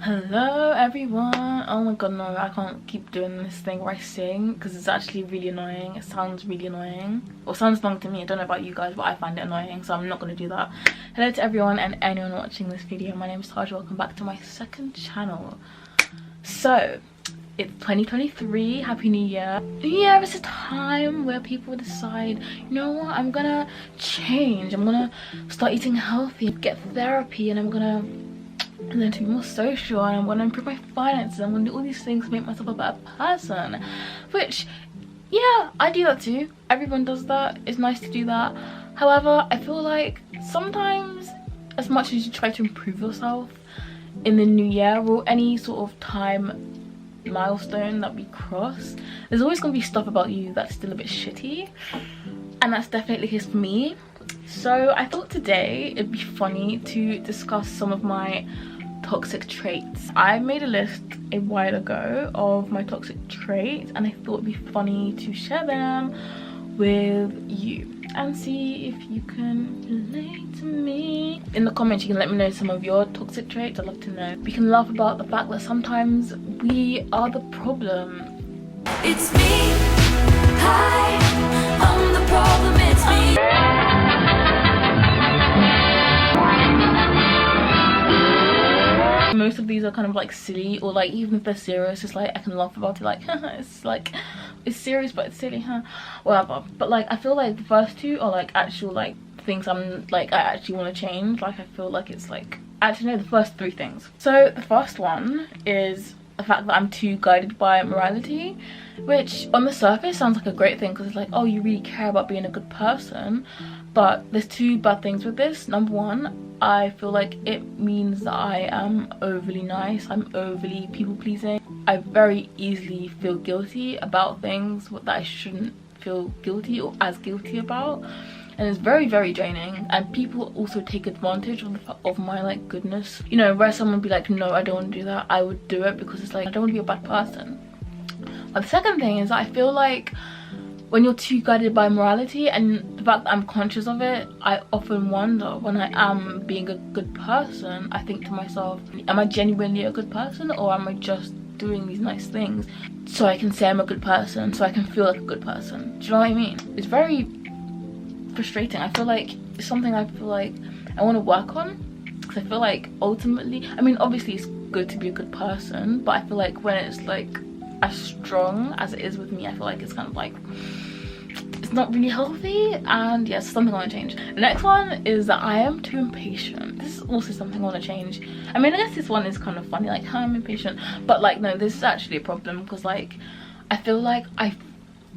Hello everyone. Oh my god, no, I can't keep doing this thing where I sing because it's actually really annoying. It sounds really annoying, or sounds long to me. I don't know about you guys, but I find it annoying, so I'm not going to do that. Hello to everyone and anyone watching this video. My name is Taja. Welcome back to my second channel. So it's 2023. Happy New Year. New Year is a time where people decide, you know what, I'm gonna change, I'm gonna start eating healthy, get therapy, and I'm gonna learn to be more social, and I'm gonna improve my finances. I'm gonna do all these things to make myself a better person, which, yeah, I do that too. Everyone does that. It's nice to do that. However, I feel like sometimes, as much as you try to improve yourself in the new year or any sort of time milestone that we cross, there's always going to be stuff about you that's still a bit shitty, and that's definitely the case for me. So I thought today it'd be funny to discuss some of my toxic traits. I made a list a while ago of my toxic traits, and I thought it'd be funny to share them with you and see if you can relate to me. In the comments you can let me know some of your toxic traits. I'd love to know. We can laugh about the fact that sometimes we are the problem. It's me. Hi, I'm the problem. It's me. Most of these are kind of like silly, or like even if they're serious, it's like I can laugh about it, like it's like it's serious but it's silly, whatever. But like I feel like the first two are like actual like things I'm like I actually want to change. Like I feel like it's like, actually no, the first three things. So the first one is the fact that I'm too guided by morality, which on the surface sounds like a great thing because it's like, oh, you really care about being a good person. But there's two bad things with this. Number one, I feel like it means that I am overly nice, I'm overly people-pleasing. I very easily feel guilty about things that I shouldn't feel guilty or as guilty about, and it's very, very draining. And people also take advantage of my like goodness, you know, where someone would be like, no, I don't want to do that, I would do it because it's like I don't want to be a bad person. But the second thing is that I feel like when you're too guided by morality, and the fact that I'm conscious of it, I often wonder, when I am being a good person, I think to myself, am I genuinely a good person, or am I just doing these nice things so I can say I'm a good person, so I can feel like a good person? Do you know what I mean? It's very frustrating. I feel like it's something I feel like I want to work on, because I feel like ultimately, I mean obviously it's good to be a good person, but I feel like when it's like as strong as it is with me, I feel like it's kind of like, it's not really healthy. And yes, something I want to change. The next one is that I am too impatient. This is also something I want to change. I mean, I guess this one is kind of funny, like, I'm impatient, but like no, this is actually a problem, because like I feel like I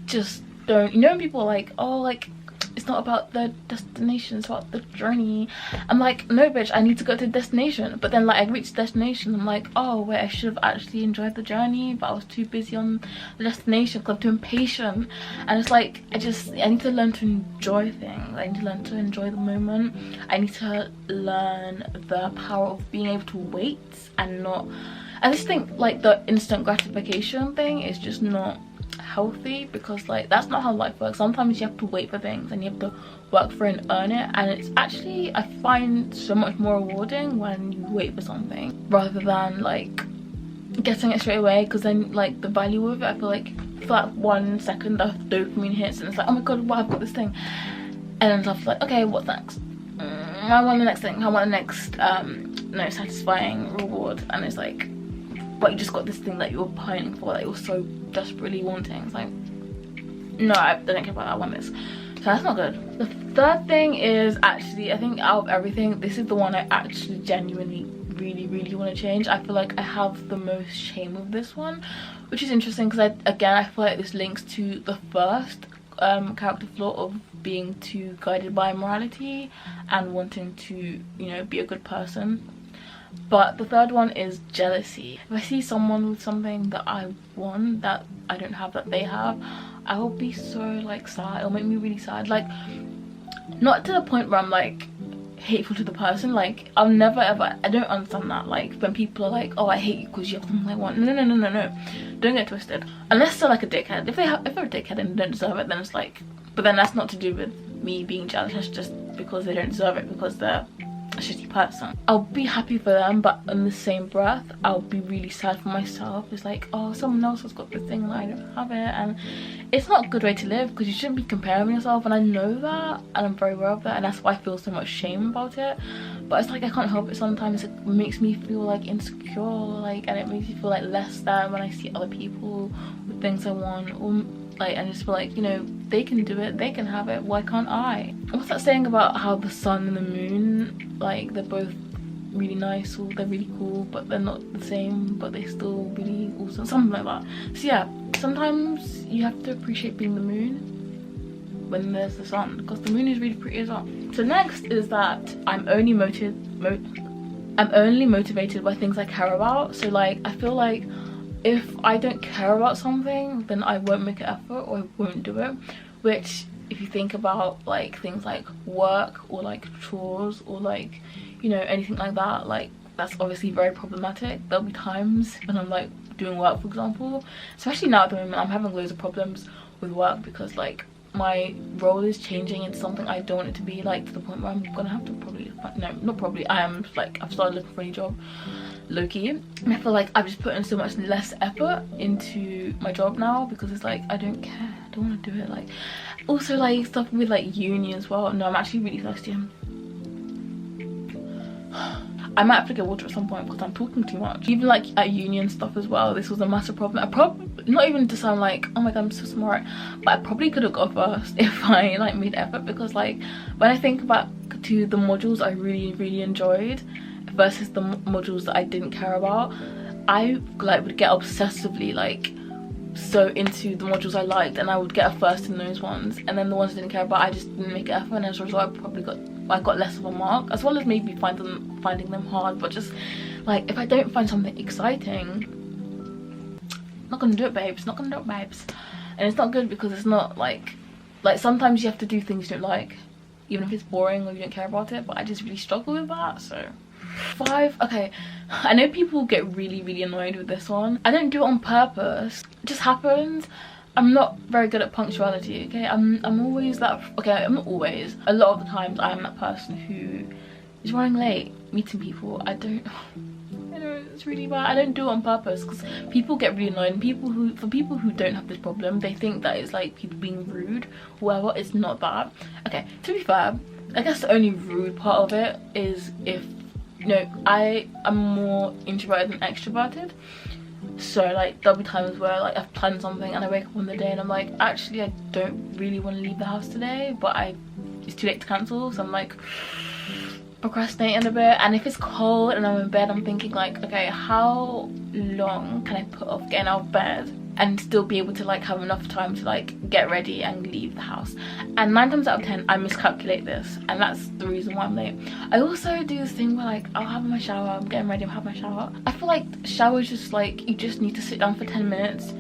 just don't, you know, when people are like, oh, like it's not about the destination, it's about the journey. I'm like, no bitch, I need to go to the destination. But then like I reach the destination, I'm like, oh wait, I should have actually enjoyed the journey, but I was too busy on the destination because I'm too impatient. And it's like I need to learn to enjoy things. I need to learn to enjoy the moment. I need to learn the power of being able to wait and not, I just think like the instant gratification thing is just not healthy, because like that's not how life works. Sometimes you have to wait for things and you have to work for it and earn it, and it's actually, I find, so much more rewarding when you wait for something rather than like getting it straight away, because then like the value of it, I feel like for that 1 second the dopamine hits and it's like, oh my god, wow, I've got this thing, and then it's like, okay, what's next? I want the next thing, I want the next no, satisfying reward. And it's like, but you just got this thing that you were pining for, that you were so desperately wanting. It's like, no, I don't care about that, I want this. So that's not good. The third thing is, actually, I think out of everything, this is the one I actually genuinely really want to change. I feel like I have the most shame with this one, which is interesting because I feel like this links to the first character flaw of being too guided by morality and wanting to, you know, be a good person. But the third one is jealousy. If I see someone with something that I want that I don't have, that they have, I will be so like sad. It'll make me really sad. Like, not to the point where I'm like hateful to the person. Like, I'll never ever, I don't understand that. Like when people are like, oh, I hate you because you have something I want. No, don't get twisted. Unless they're like a dickhead. If they're a dickhead and they don't deserve it, then it's like, but then that's not to do with me being jealous. That's just because they don't deserve it, because they're a shitty person. I'll be happy for them, but in the same breath I'll be really sad for myself. It's like, oh, someone else has got this thing and I don't have it, and it's not a good way to live because you shouldn't be comparing yourself, and I know that and I'm very aware of that, and that's why I feel so much shame about it. But it's like I can't help it. Sometimes it makes me feel like insecure, like, and it makes me feel like less than when I see other people with things I want, or like, and just feel like, you know, they can do it, they can have it, why can't I? What's that saying about how the sun and the moon, like, they're both really nice, or they're really cool, but they're not the same, but they're still really awesome, something like that. So yeah, sometimes you have to appreciate being the moon when there's the sun, because the moon is really pretty as well. So next is that I'm only motivated by things I care about. So like, I feel like if I don't care about something, then I won't make an effort, or I won't do it. Which, if you think about like things like work, or like chores, or like, you know, anything like that, like, that's obviously very problematic. There'll be times when I'm like doing work, for example, especially now at the moment, I'm having loads of problems with work because like my role is changing into something I don't want it to be, like to the point where I'm gonna have to probably, no, not probably, I am, like, I've started looking for a new job, low-key, and I feel like I've just put in so much less effort into my job now because it's like, I don't care, I don't want to do it. Like, also like stuff with like uni as well. No, I'm actually really thirsty. I might have to get water at some point because I'm talking too much. Even like at uni and stuff as well, this was a massive problem. I probably, not even to sound like, oh my god, I'm so smart, but I probably could have got first if I like made effort, because like when I think back to the modules I really enjoyed versus the modules that I didn't care about, I like would get obsessively like so into the modules I liked, and I would get a first in those ones, and then the ones I didn't care about, I just didn't make effort, and as a result I got less of a mark, as well as maybe finding them hard. But just like, if I don't find something exciting, not gonna do it, babes, not gonna do it, babes. And it's not good because it's not like sometimes you have to do things you don't like, even if it's boring or you don't care about it, but I just really struggle with that. So 5, okay, I know people get really annoyed with this one. I don't do it on purpose, it just happens. I'm not very good at punctuality, okay? I'm always that, okay, I'm not always, a lot of the times I'm that person who is running late, meeting people. I don't, I know it's really bad. I don't do it on purpose because people get really annoyed, and for people who don't have this problem, they think that it's like people being rude, whatever. It's not that. Okay, to be fair, I guess the only rude part of it is if, you know, I am more introverted than extroverted. So like there'll be times where like I've planned something and I wake up on the day and I'm like, actually I don't really want to leave the house today, but it's too late to cancel, so I'm like procrastinating a bit. And if it's cold and I'm in bed, I'm thinking like, okay, how long can I put off getting out of bed and still be able to like have enough time to like get ready and leave the house? And 9 times out of 10 I miscalculate this, and that's the reason why I'm late. I also do this thing where like I'll have my shower, I'm getting ready, I'm having my shower. I feel like showers just like, you just need to sit down for 10 minutes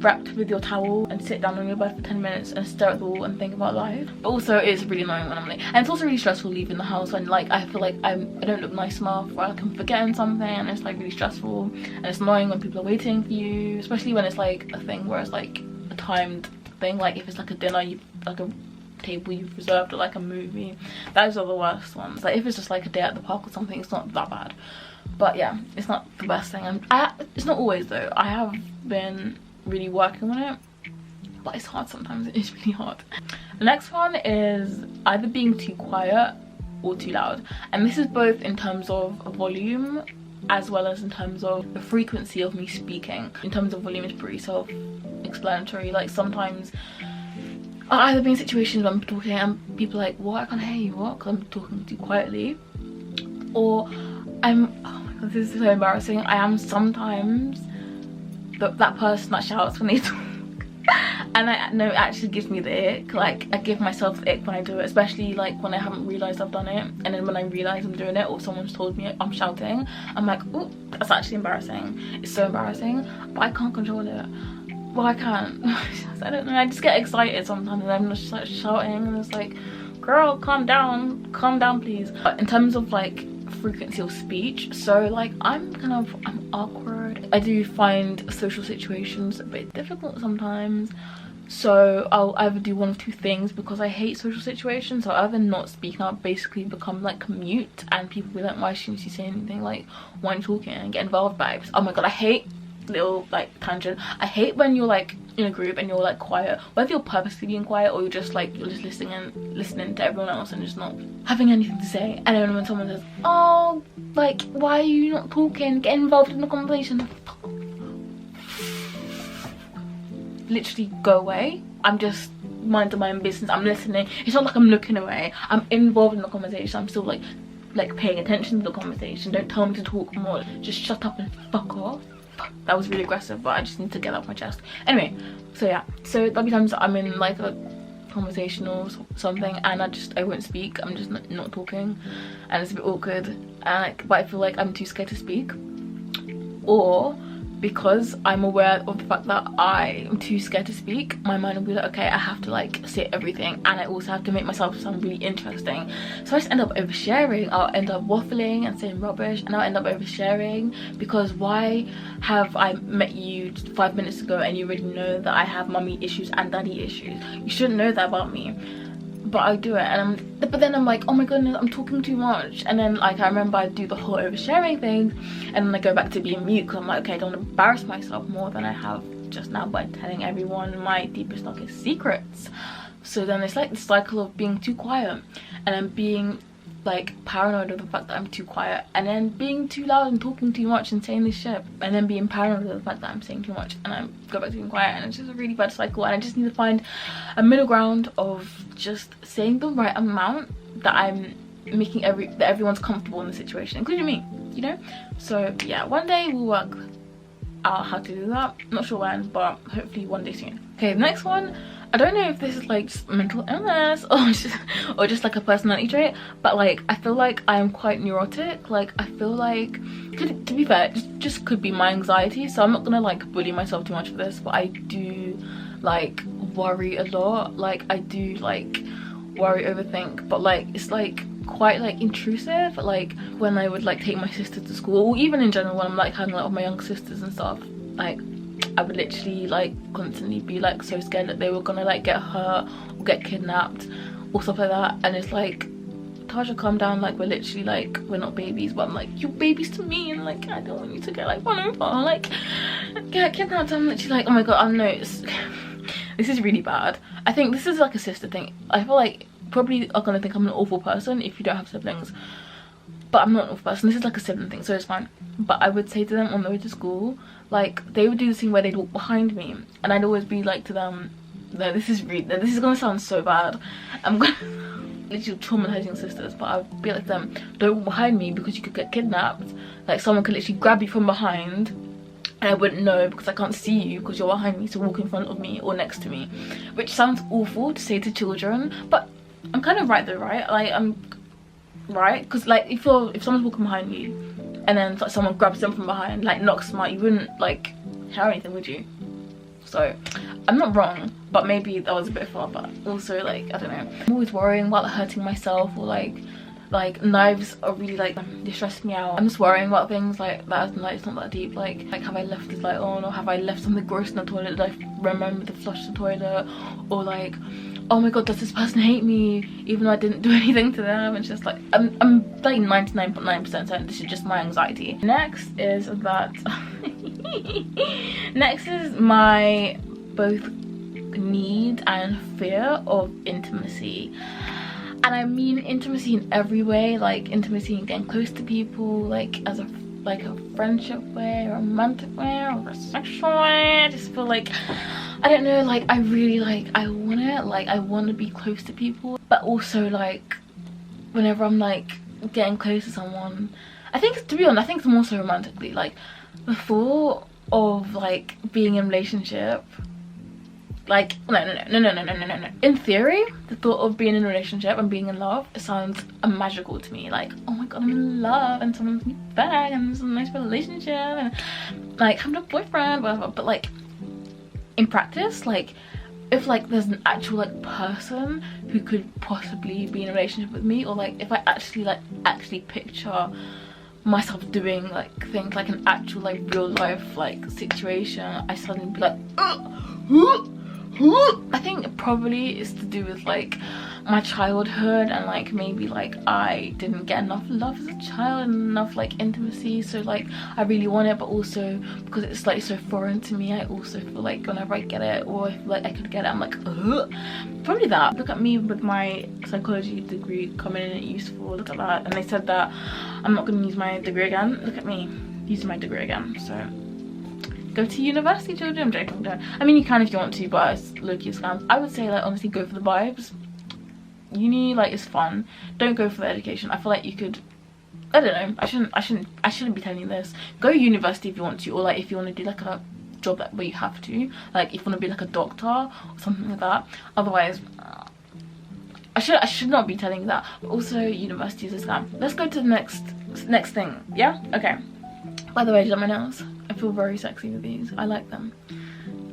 wrapped with your towel and sit down on your bed for 10 minutes and stare at the wall and think about life. But also it's really annoying when I'm late, and it's also really stressful leaving the house when like I feel like I don't look nice enough, or like I'm forgetting something, and it's like really stressful, and it's annoying when people are waiting for you, especially when it's like a thing where it's like a timed thing, like if it's like a dinner, you like a table you've reserved, or like a movie. Those are the worst ones. Like if it's just like a day at the park or something, it's not that bad, but yeah, it's not the best thing. It's not always though. I have been really working on it, but it's hard sometimes. It is really hard. The next one is either being too quiet or too loud, and this is both in terms of volume as well as in terms of the frequency of me speaking. In terms of volume, it's pretty self-explanatory. Like sometimes I'll either be in situations where I'm talking and people are like, what, I can't hear you, what, because I'm talking too quietly, or I'm, oh my god, this is so embarrassing, I am sometimes that person that shouts when they talk. And I know it actually gives me the ick. Like I give myself the ick when I do it, especially like when I haven't realised I've done it, and then when I realise I'm doing it or someone's told me I'm shouting, I'm like, oh, that's actually embarrassing. It's so embarrassing, but I can't control it. Well, I can't. I don't know, I just get excited sometimes and I'm just like shouting, and it's like, girl, calm down please. But in terms of like frequency of speech, so like I'm awkward. I do find social situations a bit difficult sometimes, So I'll either do one of two things, because I hate social situations. So I'll either not speak up, basically become like mute, and people be like, why shouldn't you say anything, like why aren't you talking, and get involved vibes. Oh my god, I hate, little like tangent, I hate when you're like in a group and you're like quiet, whether you're purposely being quiet or you're just listening to everyone else and just not having anything to say. And then when someone says, oh, like why are you not talking, get involved in the conversation, literally go away. I'm just minding my own business, I'm listening. It's not like I'm looking away, I'm involved in the conversation, I'm still like paying attention to the conversation. Don't tell me to talk more, just shut up and fuck off. That was really aggressive, but I just need to get that off my chest. Anyway, so yeah, so there'll be times that I'm in like a conversation or something and I won't speak, I'm just not talking, and it's a bit awkward, and but I feel like I'm too scared to speak, or because I'm aware of the fact that I am too scared to speak, my mind will be like, okay, I have to like say everything, and I also have to make myself sound really interesting. So I just end up oversharing, I'll end up waffling and saying rubbish, and I'll end up oversharing, because why have I met you 5 minutes ago and you already know that I have mummy issues and daddy issues? You shouldn't know that about me. But I do it, and but then I'm like, oh my goodness, I'm talking too much. And then like I remember I do the whole oversharing thing, and then I go back to being mute, because I'm like, okay, I don't want to embarrass myself more than I have just now by telling everyone my deepest, darkest secrets. So then it's like the cycle of being too quiet, and then being like paranoid of the fact that I'm too quiet, and then being too loud and talking too much and saying this shit, and then being paranoid of the fact that I'm saying too much, and I go back to being quiet, and it's just a really bad cycle. And I just need to find a middle ground of just saying the right amount that I'm making that everyone's comfortable in the situation, including me, you know. So yeah, one day we'll work out how to do that. Not sure when, but hopefully one day soon. Okay, the next one, I don't know if this is like just mental illness or just like a personality trait, but like I feel like I am quite neurotic. Like I feel like, to be fair, just could be my anxiety, so I'm not gonna like bully myself too much for this, but I do like worry a lot. Like I do like worry, overthink, but like it's like quite like intrusive. Like when I would like take my sister to school, or even in general when I'm like hanging out with my younger sisters and stuff, like I would literally like constantly be like so scared that they were gonna like get hurt or get kidnapped or stuff like that. And it's like, Taja, calm down, like we're literally like, we're not babies. But I'm like, you're babies to me, and like I don't want you to get like run over, like get kidnapped. I'm literally like, oh my god, I know this is really bad. I think this is like a sister thing. I feel like probably are gonna think I'm an awful person if you don't have siblings, but I'm not an awful person. This is like a sibling thing, so it's fine. But I would say to them on the way to school, like they would do this thing where they'd walk behind me, and I'd always be like to them, no, this is gonna sound so bad, I'm gonna literally traumatizing sisters, but I'd be like to them, don't walk behind me because you could get kidnapped. Like someone could literally grab you from behind and I wouldn't know because I can't see you because you're behind me, so walk in front of me or next to me. Which sounds awful to say to children, but I'm kind of right though, right? Like I'm right, because like if someone's walking behind you and then like, someone grabs them from behind, like knocks them out, you wouldn't like hear anything, would you? So I'm not wrong, but maybe that was a bit far. But also like I don't know, I'm always worrying about hurting myself, or like knives are really like they stress me out. I'm just worrying about things like that. Like it's not that deep. Like have I left this light on, or have I left something gross in the toilet? Did I remember to flush the toilet? Or like, oh my god, does this person hate me even though I didn't do anything to them? It's just like I'm like 99.9% certain this is just my anxiety. Next is that next is my both need and fear of intimacy. And I mean intimacy in every way, like intimacy in getting close to people, like as a friendship way, a romantic way, or a sexual way. I just feel like, I don't know, like I really like, I want it, like I want to be close to people, but also like whenever I'm like getting close to someone, I think, to be honest, I think it's more so romantically, like the thought of like being in a relationship, like no. In theory, the thought of being in a relationship and being in love, it sounds magical to me. Like, oh my god, I'm in love and someone's me back and there's a nice relationship and like having a boyfriend, whatever. But like in practice, like if like there's an actual like person who could possibly be in a relationship with me, or like if I actually picture myself doing like things like an actual like real life like situation, I suddenly be like I think probably it's to do with like my childhood, and like maybe like I didn't get enough love as a child and enough like intimacy, so like I really want it, but also because it's like so foreign to me, I also feel like whenever I get it, or if like I could get it, I'm like, ugh. Probably that. Look at me with my psychology degree coming in useful, look at that. And they said that I'm not going to use my degree again. Look at me using my degree again. So go to university, children. I'm joking, don't. I mean, you can if you want to, but it's low-key scams. I would say like honestly go for the vibes. Uni like is fun. Don't go for the education. I feel like you could, I don't know, I shouldn't be telling you this. Go university if you want to, or like if you want to do like a job that where you have to, like if you want to be like a doctor or something like that. Otherwise I should not be telling you that. But also university is a scam. Let's go to the next thing. Yeah, okay. By the way, I did my nails. I feel very sexy with these. I like them.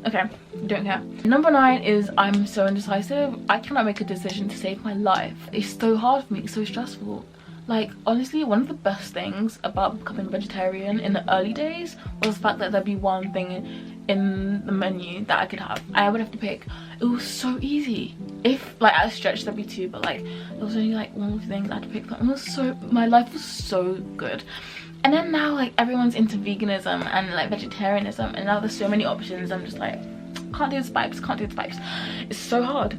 Okay, don't care. Number 9 is I'm so indecisive. I cannot make a decision to save my life. It's so hard for me. It's so stressful. Like honestly, one of the best things about becoming vegetarian in the early days was the fact that there'd be one thing in the menu that I could have. I would have to pick. It was so easy. If like at a stretch there'd be 2, but like there was only like 1 thing I had to pick from. It was so, my life was so good. And then now like everyone's into veganism and like vegetarianism, and now there's so many options. I'm just like, can't do the spikes, can't do the spikes. It's so hard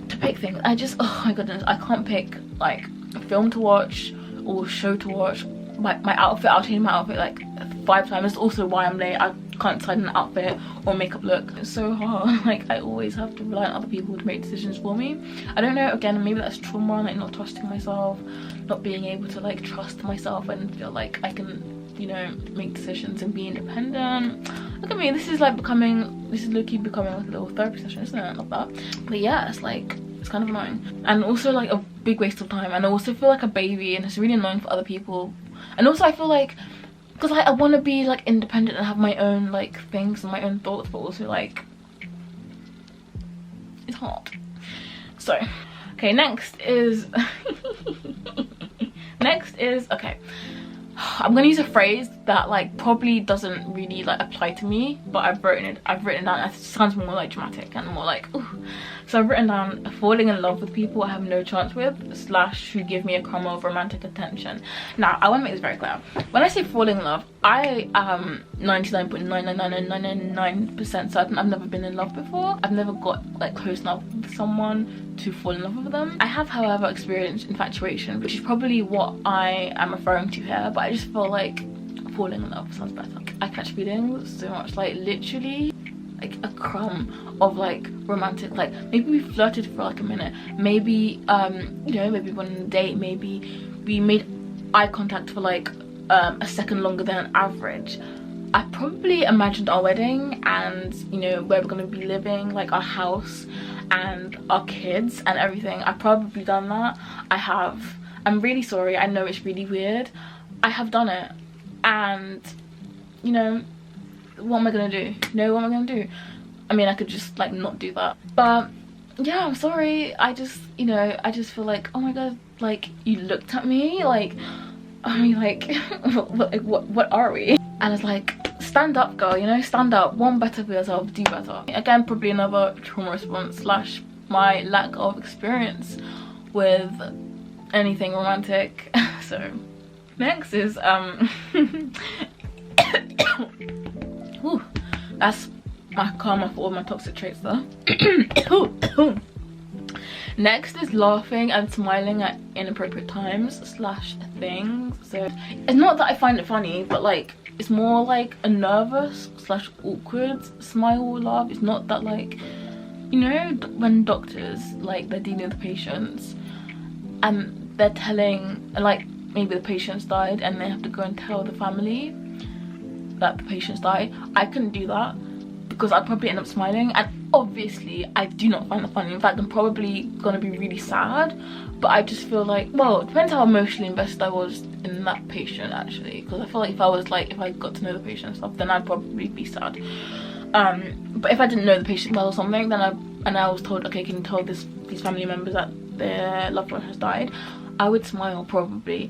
to pick things. I just, oh my goodness, I can't pick like a film to watch or show to watch. My outfit, I'll change my outfit like 5 times. That's also why I'm late. I can't decide on an outfit or makeup look. It's so hard. Like I always have to rely on other people to make decisions for me. I don't know, again, maybe that's trauma, like not trusting myself, not being able to like trust myself and feel like I can, you know, make decisions and be independent. Look at me, this is like becoming, this is low-key becoming like a little therapy session, isn't it? I love that. But yeah, it's like, it's kind of annoying and also like a big waste of time, and I also feel like a baby, and it's really annoying for other people. And also I feel like, because like I want to be like independent and have my own like things and my own thoughts, but also like it's hard. So okay, next is okay, I'm gonna use a phrase that like probably doesn't really like apply to me, but I've written it down. It sounds more like dramatic and more like ooh. So I've written down falling in love with people I have no chance with / who give me a crumb of romantic attention. Now I want to make this very clear. When I say falling in love, I am 99.99999% certain I've never been in love before. I've never got like close enough with someone to fall in love with them. I have, however, experienced infatuation, which is probably what I am referring to here, but I just feel like falling in love sounds better. I catch feelings so much, like literally like a crumb of like romantic, like maybe we flirted for like a minute, maybe you know, maybe we went on a date, maybe we made eye contact for like a second longer than average. I probably imagined our wedding and, you know, where we're gonna be living, like our house and our kids and everything. I've probably done that. I have. I'm really sorry, I know it's really weird. I have done it, and you know, what am I gonna do? You know, what am I gonna do? I mean, I could just like not do that, but yeah, I'm sorry. I just, you know, I just feel like, oh my god, like you looked at me like, I mean, like what are we? And it's like, stand up, girl, you know, stand up, want better for yourself, do better. Again, probably another trauma response / my lack of experience with anything romantic. So next is Ooh, that's my karma for all my toxic traits there. Next is laughing and smiling at inappropriate times / things. So it's not that I find it funny, but like it's more like a nervous / awkward smile or laugh. It's not that like, you know, when doctors like they're dealing with patients and they're telling, like maybe the patient's died and they have to go and tell the family that the patient's died. I couldn't do that because I'd probably end up smiling, and obviously I do not find that funny. In fact, I'm probably gonna be really sad, but I just feel like, well, it depends how emotionally invested I was in that patient actually, because I feel like if I got to know the patient and stuff, then I'd probably be sad. But if I didn't know the patient well or something, then I was told, okay, can you tell these family members that their loved one has died, I would smile probably.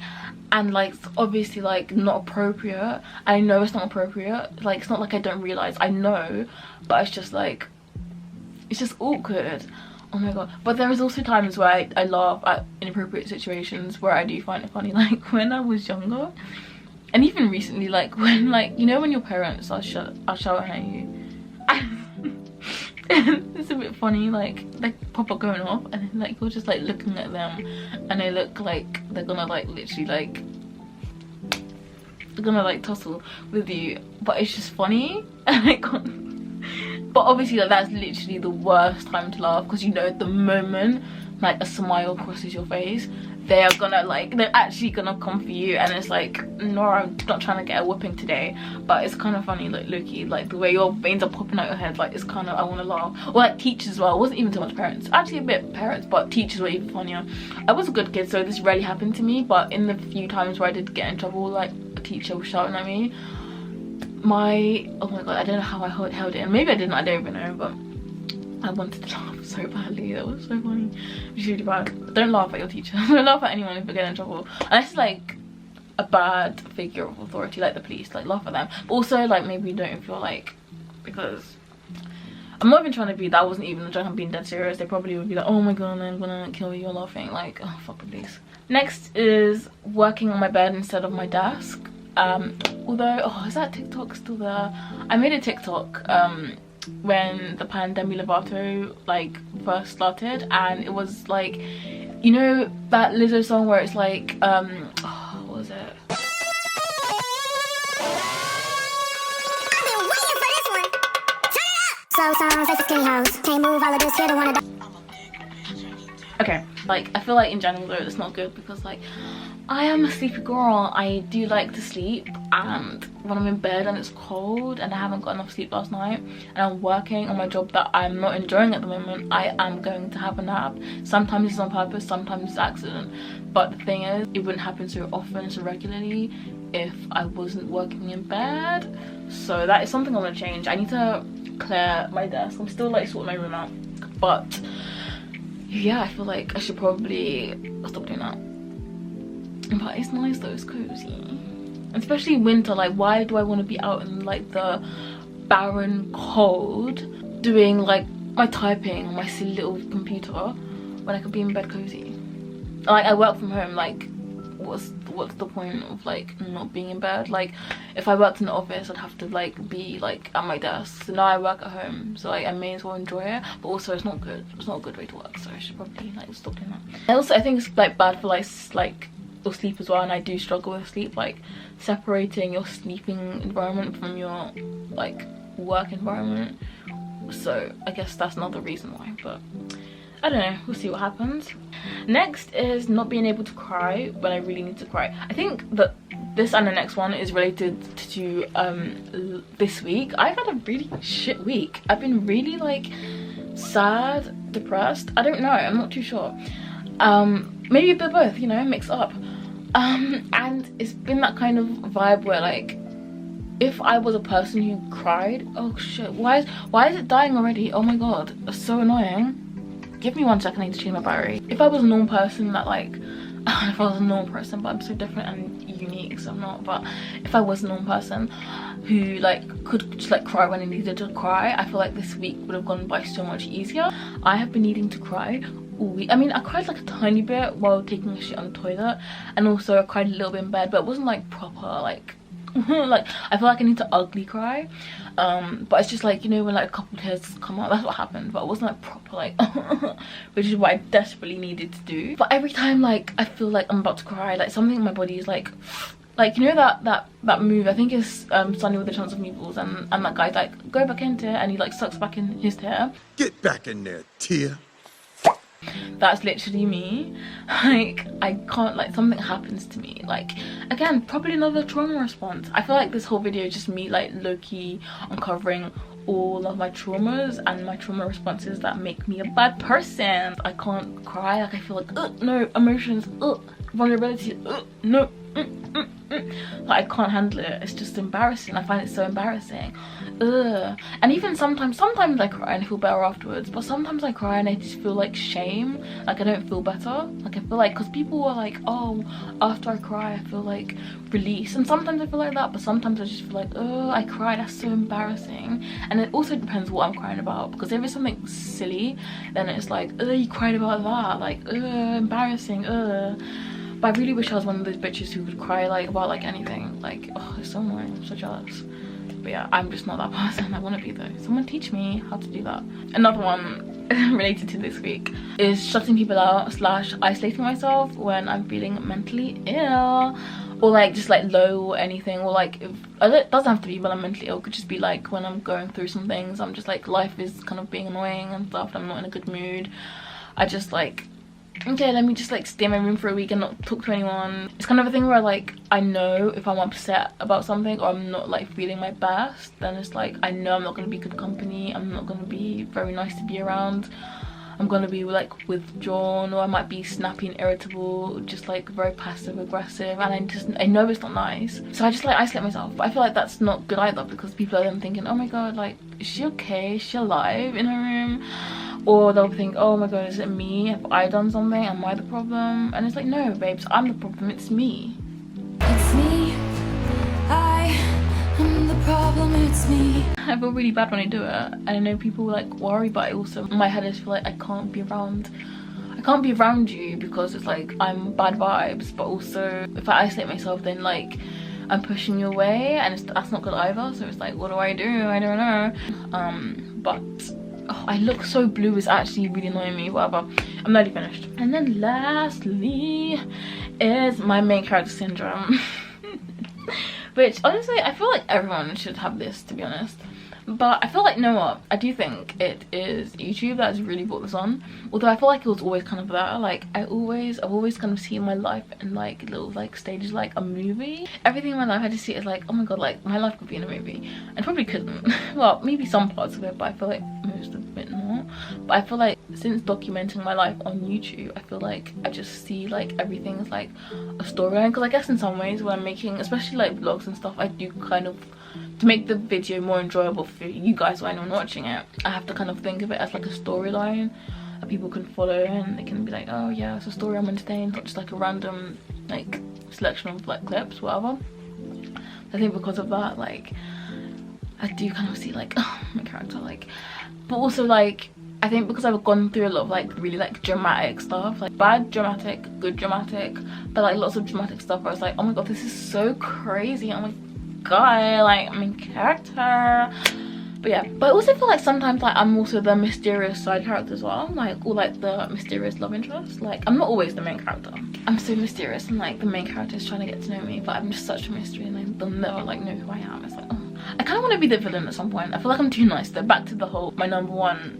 And like obviously like not appropriate. I know it's not appropriate, like it's not like I don't realize, I know, but it's just like it's just awkward. Oh my god. But there is also times where I laugh at inappropriate situations where I do find it funny, like when I was younger, and even recently, like when, like, you know when your parents are shouting at you and it's a bit funny, like proper going off, and then like you're just like looking at them and they look like they're gonna like literally like they're gonna like tussle with you, but it's just funny. And I can't. But obviously, like, that's literally the worst time to laugh, because you know the moment like a smile crosses your face, they are gonna like, they're actually gonna come for you, and it's like, no, I'm not trying to get a whipping today. But it's kind of funny, like Loki, like the way your veins are popping out your head, like it's kind of, I want to laugh. Or like teachers as well. It wasn't even so much parents, actually a bit parents, but teachers were even funnier. I was a good kid, so this rarely happened to me, but in the few times where I did get in trouble, like a teacher was shouting at me, oh my god, I don't know how I held it in. Maybe I didn't, I don't even know, but I wanted to laugh so badly. That was so funny. It was really bad. Don't laugh at your teacher. Don't laugh at anyone if they get in trouble, unless it's like a bad figure of authority, like the police. Like, laugh at them, but also like maybe don't feel like, because I'm not even trying to be, that wasn't even a joke, I'm being dead serious. They probably would be like, oh my god, I'm gonna kill you, you're laughing. Like, oh fuck the police. Next is working on my bed instead of my desk. Although, oh, is that TikTok still there? I made a TikTok when the pandemic Lovato like first started, and it was like, you know that Lizzo song where it's like oh, what was it? I've been waiting for this one. Turn it up. Slow songs like the skinny house. Can't move all of this here to wanna. Okay, like I feel like in general though it's not good, because like I am a sleepy girl. I do like to sleep, and when I'm in bed and it's cold and I haven't got enough sleep last night and I'm working on my job that I'm not enjoying at the moment, I am going to have a nap. Sometimes it's on purpose, sometimes it's accident, but the thing is, it wouldn't happen so often, so regularly, if I wasn't working in bed. So that is something I want to change. I need to clear my desk. I'm still like sorting my room out, but yeah, I feel like I should probably stop doing that. But it's nice though, it's cozy, especially in winter. Like, why do I want to be out in like the barren cold doing like my typing on my silly little computer when I could be in bed cozy? Like, I work from home, like what's the point of like not being in bed? Like, if I worked in the office I'd have to like be like at my desk, so now I work at home, so like I may as well enjoy it. But also it's not good, it's not a good way to work, so I should probably like stop doing that. And also I think it's like bad for like your sleep as well, and I do struggle with sleep, like separating your sleeping environment from your like work environment. So I guess that's another reason why, but I don't know, we'll see what happens. Next is not being able to cry when I really need to cry. I think that this and the next one is related to this week. I've had a really shit week. I've been really like sad, depressed, I don't know, I'm not too sure. Maybe a bit of both, you know, mix up. And it's been that kind of vibe where like, if I was a person who cried, oh shit, why is it dying already? Oh my god, that's so annoying. Give me 1 second, I need to change my battery. If I was a normal person that like, if I was a normal person, but I'm so different and unique, so I'm not, but if I was a normal person who like could just like cry when I needed to cry, I feel like this week would have gone by so much easier. I have been needing to cry all week. I mean, I cried like a tiny bit while taking a shit on the toilet, and also I cried a little bit in bed, but it wasn't like proper like like I feel like I need to ugly cry, but it's just like, you know, when like a couple tears come out, that's what happened, but it wasn't like proper like which is what I desperately needed to do. But every time like I feel like I'm about to cry, like something in my body is like you know that move, I think it's Sunny with a Chance of Meatballs, and that guy's like, go back into it, and he like sucks back in his hair. Get back in there, Tia. That's literally me. Like, I can't, like, something happens to me, like, again, probably another trauma response. I feel like this whole video is just me like low-key uncovering all of my traumas and my trauma responses that make me a bad person. I can't cry, like I feel like no emotions, vulnerability, no. Like, I can't handle it. It's just embarrassing. I find it so embarrassing. Ugh. And even sometimes I cry and I feel better afterwards, but sometimes I cry and I just feel like shame. Like, I don't feel better. Like, I feel like, because people are like, oh, after I cry I feel like release, and sometimes I feel like that, but sometimes I just feel like, oh, I cried, that's so embarrassing. And it also depends what I'm crying about, because if it's something silly, then it's like, oh, you cried about that, like, embarrassing, But I really wish I was one of those bitches who could cry like about like anything. Like, oh, it's so annoying. I'm so jealous. But yeah, I'm just not that person. I want to be though. Someone teach me how to do that. Another one related to this week is shutting people out / isolating myself when I'm feeling mentally ill, or like just like low or anything, or like if it doesn't have to be when I'm mentally ill. It could just be like when I'm going through some things. I'm just like, life is kind of being annoying and stuff. I'm not in a good mood. I just like, okay, let me just like stay in my room for a week and not talk to anyone. It's kind of a thing where like, I know if I'm upset about something or I'm not like feeling my best, then it's like, I know I'm not going to be good company. I'm not going to be very nice to be around. I'm going to be like withdrawn, or I might be snappy and irritable, just like very passive aggressive, and I know it's not nice. So I just like isolate myself. But I feel like that's not good either, because people are then thinking, oh my god, like, is she okay? Is she alive in her room? Or they'll think, oh my god, is it me? Have I done something? Am I the problem? And it's like, no babes, I'm the problem, it's me. It's me. I am the problem, it's me. I feel really bad when I do it, and I know people like worry, but I also, in my head, I feel like I can't be around you, because it's like, I'm bad vibes. But also, if I isolate myself, then like, I'm pushing you away, and that's not good either. So it's like, what do? I don't know. But oh, I look so blue, it's actually really annoying me. Whatever, I'm nearly finished. And then lastly is my main character syndrome. Which honestly, I feel like everyone should have this, to be honest. But I feel like, you know what, I do think it is YouTube that has really brought this on. Although I feel like it was always kind of there. Like, I've always kind of seen my life in like little like stages, like a movie. Everything in my life I just see it as like, oh my god, like my life could be in a movie. And probably couldn't. Well, maybe some parts of it, but I feel like most of it not. But I feel like since documenting my life on YouTube, I feel like I just see like everything as like a storyline. Because I guess in some ways when I'm making, especially like vlogs and stuff, I do kind of, to make the video more enjoyable for you guys when I'm watching it, I have to kind of think of it as like a storyline that people can follow, and they can be like, oh yeah, it's a story, I'm entertained, not just like a random like selection of like clips, whatever. I think because of that, like, I do kind of see like, oh, my character, like, but also like, I think because I've gone through a lot of like really like dramatic stuff, like bad dramatic, good dramatic, but like lots of dramatic stuff where I was like, oh my god, this is so crazy, oh my guy, like main character. But yeah, but I also feel like sometimes like I'm also the mysterious side character as well, like, or like the mysterious love interest. Like, I'm not always the main character. I'm so mysterious, and like the main character is trying to get to know me, but I'm just such a mystery, and they'll never like know who I am. It's like, oh, I kind of want to be the villain at some point. I feel like I'm too nice though. Back to the whole, my number one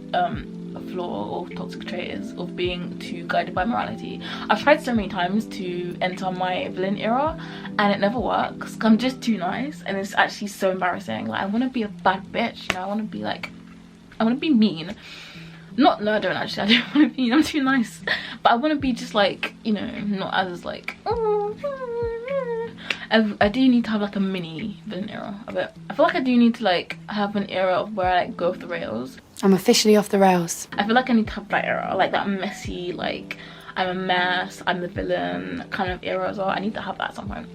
flaw or toxic trait is of being too guided by morality. I've tried so many times to enter my villain era and it never works. I'm just too nice, and it's actually so embarrassing. Like, I want to be a bad bitch, you know. I want to be like, I want to be mean. No, I don't actually. I don't want to be, I'm too nice. But I want to be just like, you know, not as like, I do need to have like a mini villain era of it. I feel like I do need to like have an era of where I like go off the rails. I'm officially off the rails. I feel like I need to have that era, like that messy, like I'm a mess, I'm the villain kind of era as well. I need to have that at some point.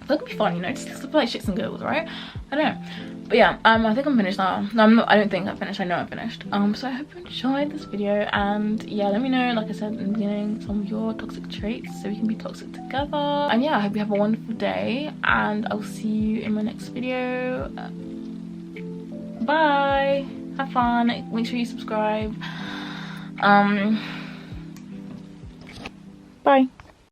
That could be fun, you know, just stuff like shits and giggles, right? I don't know. But yeah, I think I'm finished now. No, I'm not, I don't think I'm finished, I know I'm finished. So I hope you enjoyed this video, and yeah, let me know, like I said in the beginning, some of your toxic traits so we can be toxic together. And yeah, I hope you have a wonderful day, and I'll see you in my next video. Bye, have fun, make sure you subscribe. Bye.